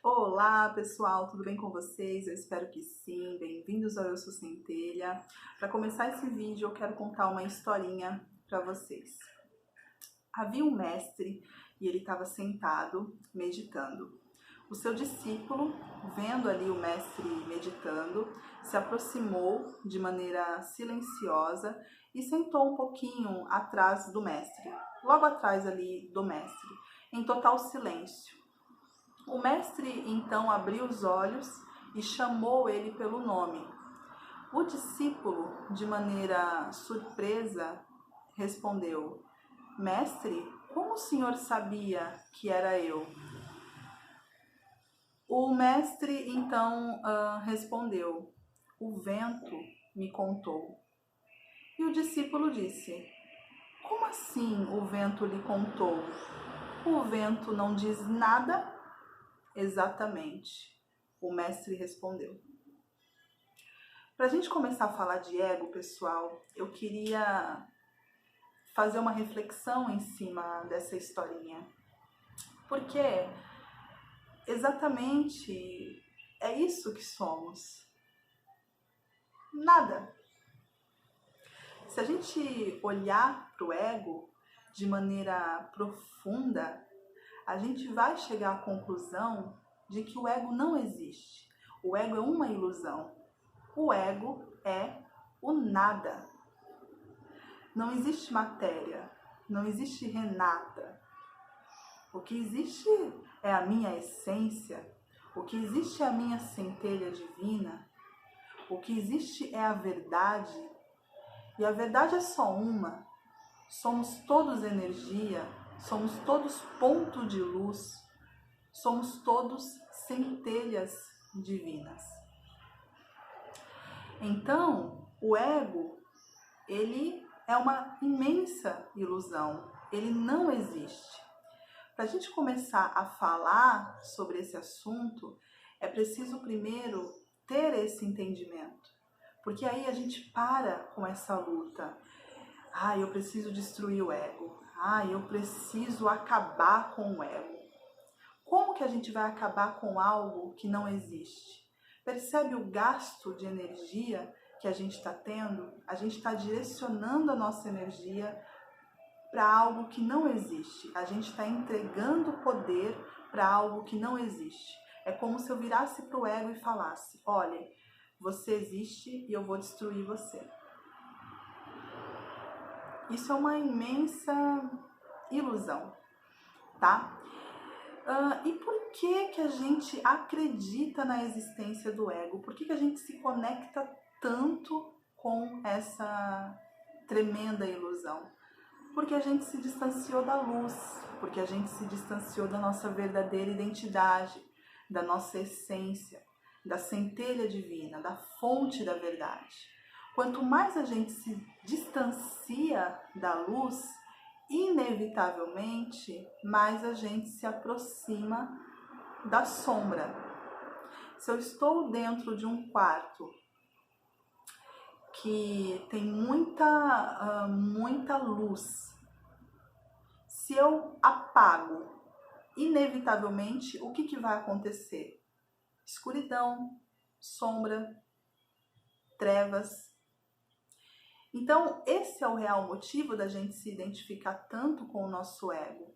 Olá pessoal, tudo bem com vocês? Eu espero que sim, bem-vindos ao Eu Sou Centelha. Para começar esse vídeo eu quero contar uma historinha para vocês. Havia um mestre e ele estava sentado meditando. O seu discípulo, vendo ali o mestre meditando, se aproximou de maneira silenciosa e sentou um pouquinho atrás do mestre, logo atrás ali do mestre, em total silêncio. O mestre então abriu os olhos e chamou ele pelo nome. O discípulo, de maneira surpresa, respondeu: Mestre, como o senhor sabia que era eu? O mestre então respondeu: O vento me contou. E o discípulo disse: Como assim o vento lhe contou? O vento não diz nada? Exatamente, o mestre respondeu. Para a gente começar a falar de ego, pessoal, eu queria fazer uma reflexão em cima dessa historinha. Porque exatamente é isso que somos. Nada. Se a gente olhar para o ego de maneira profunda, a gente vai chegar à conclusão de que o ego não existe. O ego é uma ilusão. O ego é o nada. Não existe matéria, não existe Renata. O que existe é a minha essência, o que existe é a minha centelha divina, o que existe é a verdade, e a verdade é só uma. Somos todos energia, somos todos ponto de luz, somos todos centelhas divinas. Então, o ego, ele é uma imensa ilusão, ele não existe. Para a gente começar a falar sobre esse assunto, é preciso primeiro ter esse entendimento, porque aí a gente para com essa luta. Eu preciso destruir o ego. Eu preciso acabar com o ego. Como que a gente vai acabar com algo que não existe? Percebe o gasto de energia que a gente está tendo? A gente está direcionando a nossa energia para algo que não existe. A gente está entregando poder para algo que não existe. É como se eu virasse para o ego e falasse: olha, você existe e eu vou destruir você. Isso é uma imensa ilusão, tá? E por que a gente acredita na existência do ego? Por que a gente se conecta tanto com essa tremenda ilusão? Porque a gente se distanciou da luz, porque a gente se distanciou da nossa verdadeira identidade, da nossa essência, da centelha divina, da fonte da verdade. Quanto mais a gente se distancia da luz, inevitavelmente, mais a gente se aproxima da sombra. Se eu estou dentro de um quarto que tem muita luz, se eu apago, inevitavelmente, o que vai acontecer? Escuridão, sombra, trevas. Então, esse é o real motivo da gente se identificar tanto com o nosso ego.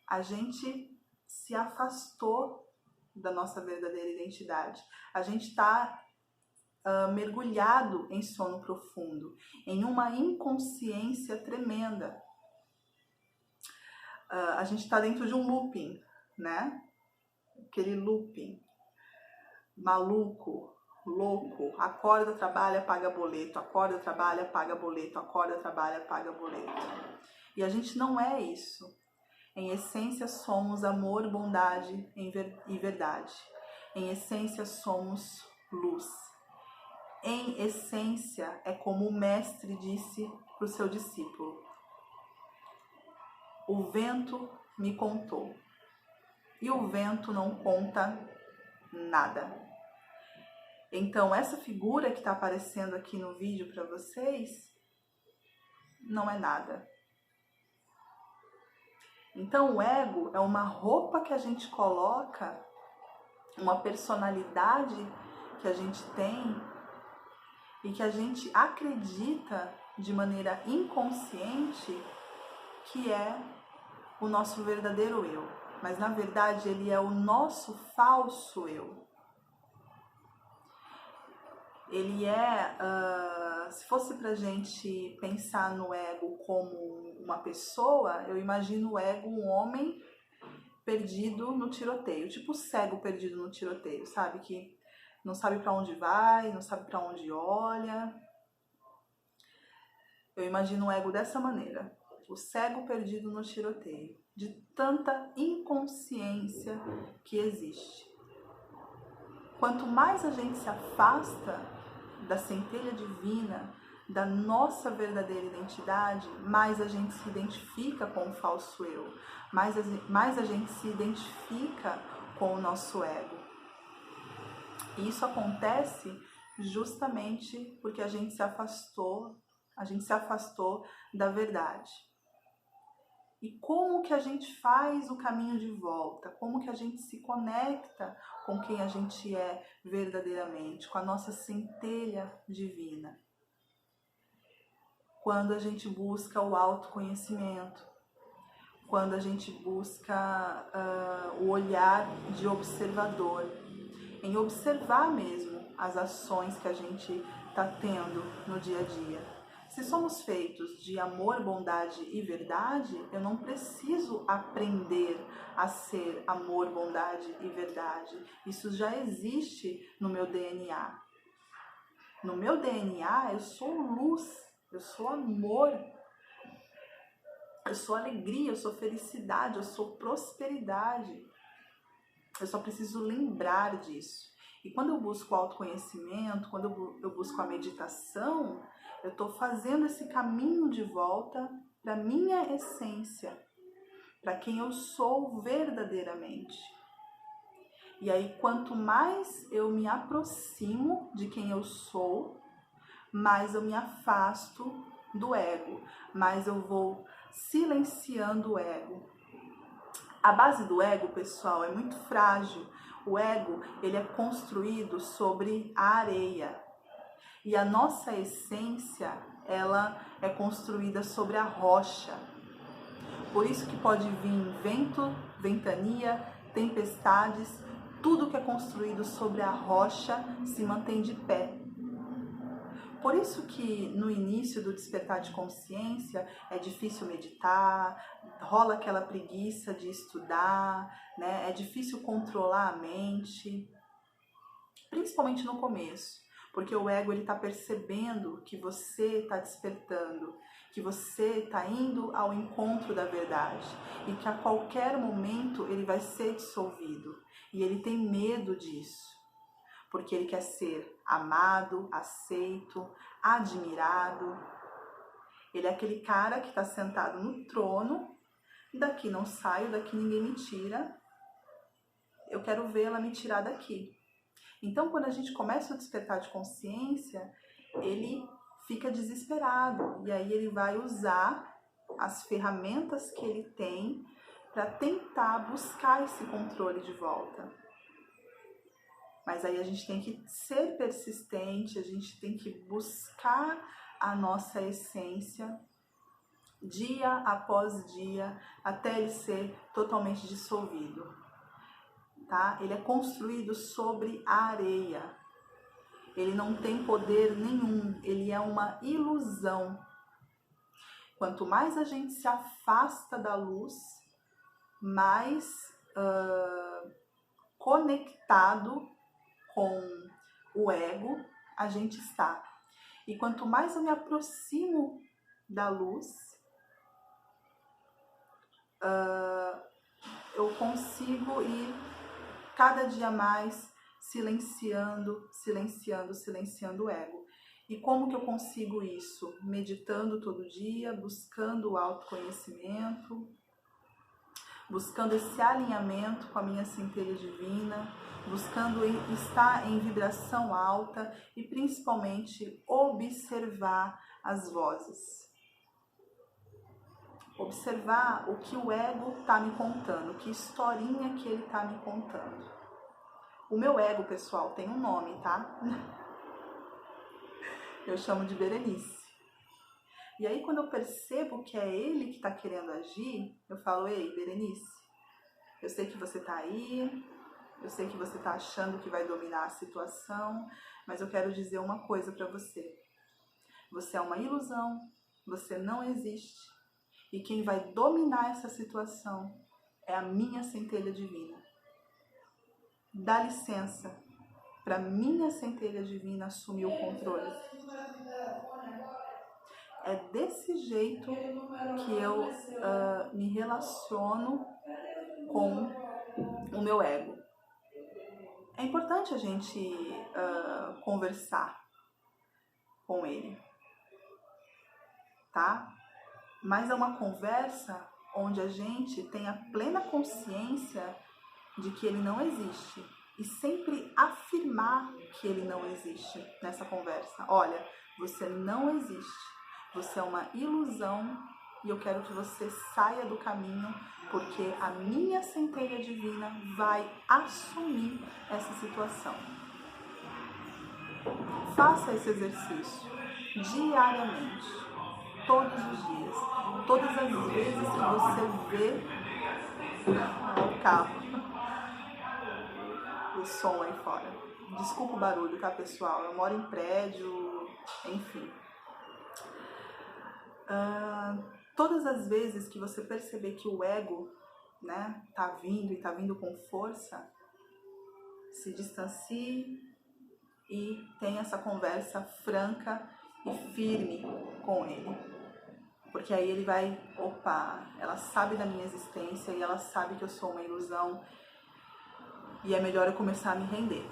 A gente se afastou da nossa verdadeira identidade. A gente está mergulhado em sono profundo, em uma inconsciência tremenda. A gente está dentro de um looping, né? Aquele looping maluco, louco, acorda, trabalha, paga boleto, acorda, trabalha, paga boleto, acorda, trabalha, paga boleto. E a gente não é isso. Em essência somos amor, bondade e verdade. Em essência somos luz. Em essência é como o mestre disse para o seu discípulo: o vento me contou. E o vento não conta nada. Então, essa figura que está aparecendo aqui no vídeo para vocês não é nada. Então, o ego é uma roupa que a gente coloca, uma personalidade que a gente tem e que a gente acredita de maneira inconsciente que é o nosso verdadeiro eu. Mas, na verdade, ele é o nosso falso eu. Ele se fosse pra gente pensar no ego como uma pessoa, eu imagino o ego um homem perdido no tiroteio, tipo cego perdido no tiroteio, sabe? Que não sabe pra onde vai, não sabe pra onde olha. Eu imagino o ego dessa maneira, o cego perdido no tiroteio, de tanta inconsciência que existe. Quanto mais a gente se afasta da centelha divina, da nossa verdadeira identidade, mais a gente se identifica com o falso eu, mais a gente se identifica com o nosso ego. E isso acontece justamente porque a gente se afastou da verdade. E como que a gente faz o caminho de volta? Como que a gente se conecta com quem a gente é verdadeiramente, com a nossa centelha divina? Quando a gente busca o autoconhecimento, quando a gente busca o olhar de observador, em observar mesmo as ações que a gente está tendo no dia a dia. Se somos feitos de amor, bondade e verdade, eu não preciso aprender a ser amor, bondade e verdade. Isso já existe no meu DNA. No meu DNA, eu sou luz, eu sou amor, eu sou alegria, eu sou felicidade, eu sou prosperidade. Eu só preciso lembrar disso. E quando eu busco o autoconhecimento, quando eu busco a meditação, eu estou fazendo esse caminho de volta para a minha essência, para quem eu sou verdadeiramente. E aí, quanto mais eu me aproximo de quem eu sou, mais eu me afasto do ego, mais eu vou silenciando o ego. A base do ego, pessoal, é muito frágil. O ego, ele é construído sobre a areia. E a nossa essência, ela é construída sobre a rocha. Por isso que pode vir vento, ventania, tempestades, tudo que é construído sobre a rocha se mantém de pé. Por isso que no início do despertar de consciência é difícil meditar, rola aquela preguiça de estudar, né? É difícil controlar a mente, principalmente no começo, porque o ego ele está percebendo que você está despertando, que você está indo ao encontro da verdade e que a qualquer momento ele vai ser dissolvido e ele tem medo disso. Porque ele quer ser amado, aceito, admirado. Ele é aquele cara que está sentado no trono, daqui não saio, daqui ninguém me tira, eu quero vê-la me tirar daqui. Então, quando a gente começa a despertar de consciência, ele fica desesperado e aí ele vai usar as ferramentas que ele tem para tentar buscar esse controle de volta. Mas aí a gente tem que ser persistente, a gente tem que buscar a nossa essência dia após dia, até ele ser totalmente dissolvido. Tá? Ele é construído sobre a areia. Ele não tem poder nenhum, ele é uma ilusão. Quanto mais a gente se afasta da luz, mais conectado com o ego a gente está. E quanto mais eu me aproximo da luz, eu consigo ir cada dia mais silenciando o ego. E como que eu consigo isso? Meditando todo dia, buscando o autoconhecimento, buscando esse alinhamento com a minha centelha divina, buscando estar em vibração alta e principalmente observar as vozes. Observar o que o ego está me contando, que historinha que ele está me contando. O meu ego, pessoal, tem um nome, tá? Eu chamo de Berenice. E aí, quando eu percebo que é ele que está querendo agir, eu falo: ei, Berenice, eu sei que você está aí, eu sei que você está achando que vai dominar a situação, mas eu quero dizer uma coisa para você. Você é uma ilusão, você não existe. E quem vai dominar essa situação é a minha centelha divina. Dá licença para minha centelha divina assumir o controle. É desse jeito que eu me relaciono com o meu ego. É importante a gente conversar com ele, tá? Mas é uma conversa onde a gente tem a plena consciência de que ele não existe e sempre afirmar que ele não existe nessa conversa. Olha, você não existe, você é uma ilusão e eu quero que você saia do caminho porque a minha centelha divina vai assumir essa situação. Faça esse exercício diariamente, todos os dias, todas as vezes que você vê o carro, o som aí fora. Desculpa o barulho, tá, pessoal? Eu moro em prédio, enfim. Todas as vezes que você perceber que o ego, né, tá vindo e tá vindo com força, se distancie e tenha essa conversa franca e firme com ele. Porque aí ele vai, opa, ela sabe da minha existência e ela sabe que eu sou uma ilusão e é melhor eu começar a me render.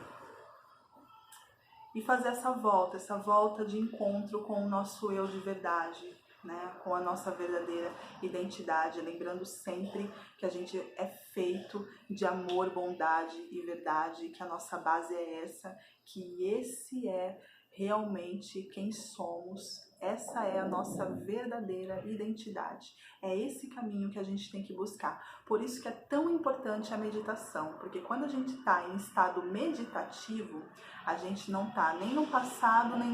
E fazer essa volta de encontro com o nosso eu de verdade, né? Com a nossa verdadeira identidade, lembrando sempre que a gente é feito de amor, bondade e verdade, que a nossa base é essa, que esse é realmente quem somos, essa é a nossa verdadeira identidade. É esse caminho que a gente tem que buscar. Por isso que é tão importante a meditação, porque quando a gente está em estado meditativo, a gente não está nem no passado, nem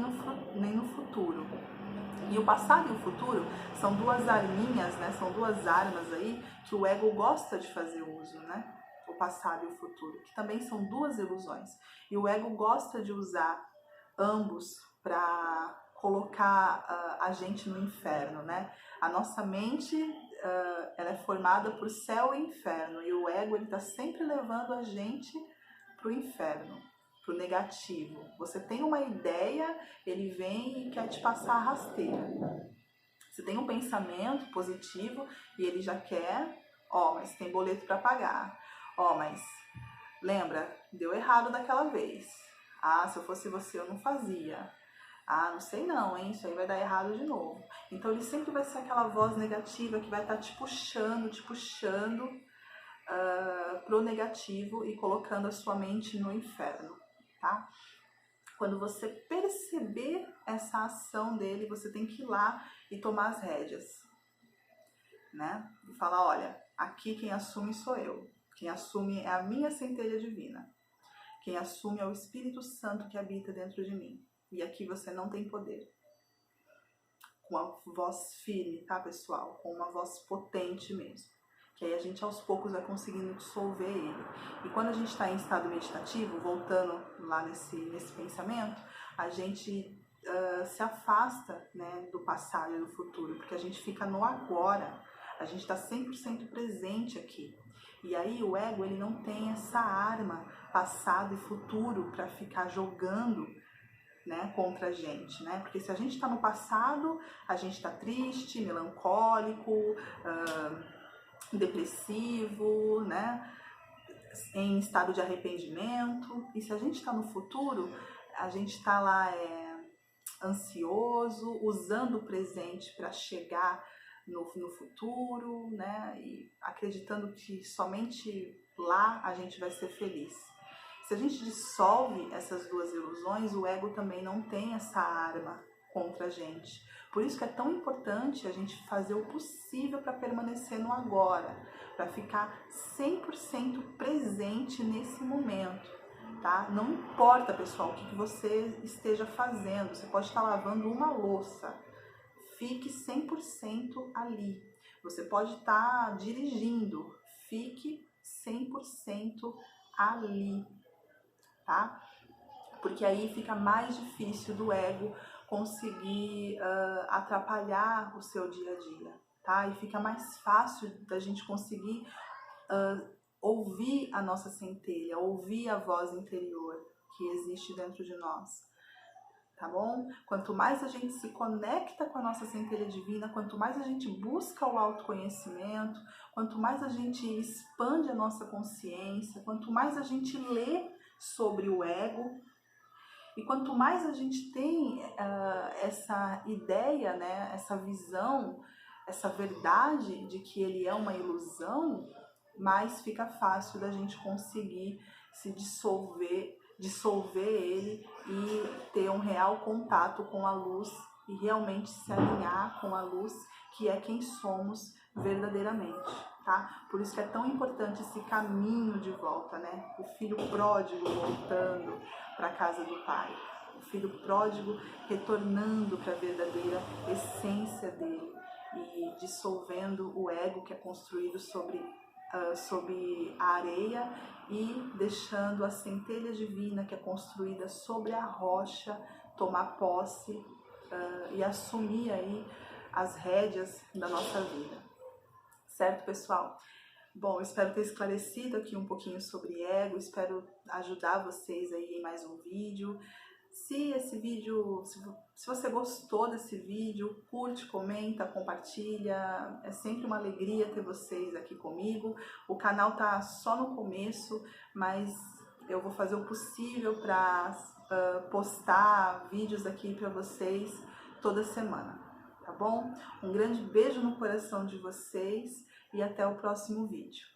no futuro. E o passado e o futuro são duas arminhas, né? São duas armas aí que o ego gosta de fazer uso, né? O passado e o futuro, que também são duas ilusões. E o ego gosta de usar ambos para colocar a gente no inferno, né? A nossa mente ela é formada por céu e inferno, e o ego ele está sempre levando a gente para o inferno, para o negativo. Você tem uma ideia, ele vem e quer te passar a rasteira. Você tem um pensamento positivo e ele já quer, mas tem boleto para pagar. Mas lembra, deu errado daquela vez. Se eu fosse você eu não fazia. Não sei não, hein? Isso aí vai dar errado de novo. Então ele sempre vai ser aquela voz negativa que vai estar te puxando pro negativo e colocando a sua mente no inferno, tá? Quando você perceber essa ação dele, você tem que ir lá e tomar as rédeas, né? E falar, olha, aqui quem assume sou eu. Quem assume é a minha centelha divina. Quem assume é o Espírito Santo que habita dentro de mim. E aqui você não tem poder. Com a voz firme, tá, pessoal? Com uma voz potente mesmo. Que aí a gente aos poucos vai conseguindo dissolver ele. E quando a gente está em estado meditativo, voltando lá nesse pensamento, a gente se afasta, né, do passado e do futuro, porque a gente fica no agora, a gente está 100% presente aqui. E aí o ego ele não tem essa arma passado e futuro para ficar jogando, né, contra a gente, né? Porque se a gente está no passado, a gente está triste, melancólico, depressivo, né? Em estado de arrependimento. E se a gente está no futuro, a gente está lá ansioso, usando o presente para chegar no futuro, né? E acreditando que somente lá a gente vai ser feliz. Se a gente dissolve essas duas ilusões, o ego também não tem essa arma contra a gente. Por isso que é tão importante a gente fazer o possível para permanecer no agora, para ficar 100% presente nesse momento, tá? Não importa, pessoal, o que você esteja fazendo, você pode estar lavando uma louça, fique 100% ali. Você pode estar dirigindo, fique 100% ali, tá? Porque aí fica mais difícil do ego conseguir atrapalhar o seu dia a dia, tá? E fica mais fácil da gente conseguir ouvir a nossa centelha, ouvir a voz interior que existe dentro de nós, tá bom? Quanto mais a gente se conecta com a nossa centelha divina, quanto mais a gente busca o autoconhecimento, quanto mais a gente expande a nossa consciência, quanto mais a gente lê sobre o ego, e quanto mais a gente tem essa ideia, né, essa visão, essa verdade de que ele é uma ilusão, mais fica fácil da gente conseguir se dissolver ele e ter um real contato com a luz e realmente se alinhar com a luz, que é quem somos verdadeiramente, tá? Por isso que é tão importante esse caminho de volta, né? O filho pródigo voltando para a casa do pai, o filho pródigo retornando para a verdadeira essência dele e dissolvendo o ego que é construído sobre a areia e deixando a centelha divina que é construída sobre a rocha tomar posse e assumir aí as rédeas da nossa vida. Certo, pessoal? Bom, eu espero ter esclarecido aqui um pouquinho sobre ego, espero ajudar vocês aí em mais um vídeo. Se esse vídeo, se você gostou desse vídeo, curte, comenta, compartilha. É sempre uma alegria ter vocês aqui comigo. O canal tá só no começo, mas eu vou fazer o possível para postar vídeos aqui para vocês toda semana, tá bom? Um grande beijo no coração de vocês e até o próximo vídeo.